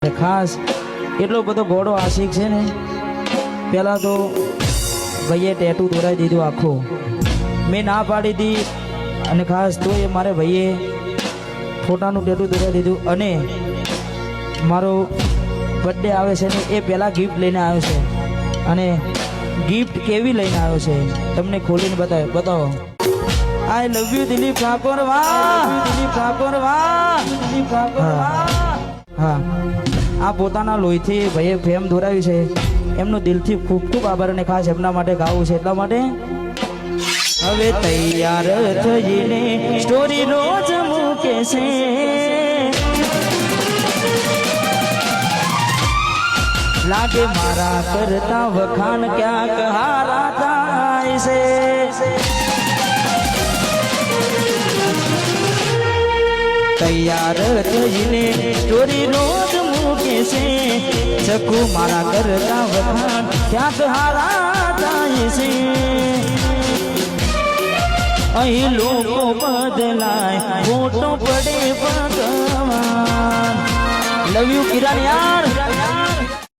ખાસ એટલો બધો ઘોડો આશિક છે ને, પહેલાં તો ભાઈએ ટેટુ દોરાવી દીધું આખું. મેં ના પાડી હતી અને ખાસ તો એ મારે ભાઈએ ફોટાનું ટેટુ દોરાવી દીધું. અને મારો બર્થડે આવે છે ને એ પહેલાં ગિફ્ટ લઈને આવ્યો છે. અને ગિફ્ટ કેવી લઈને આવ્યો છે તમને ખોલીને બતાવો. આઈ લવ યુ દિલીપ ઠાકોર, વાહ દિલીપ ઠાકોર, વાહ દિલીપ ઠાકોર, વાહ. હા, આ પોતાના લોહીથી ભાઈએ ફેમ દોરાવી છે, એમનો દિલથી ખૂબ ખૂબ આભાર. અને ખાસ એમના માટે ગાવું છે એટલા માટે. હવે તૈયાર થઈને સ્ટોરી રોજ મૂકે છે, લાગે મારા કરતા વખાણ ક્યાંક હારા થાય છે. તૈયાર થઈને સ્ટોરી રોજ મૂકે છે, સખુ મારા કરતા વખાણ ક્યાંક હારા થાય છે. અહીં લોકો બદલાય, ફોટો પડે ભગવાન. લવ યુ કિરણ યાર.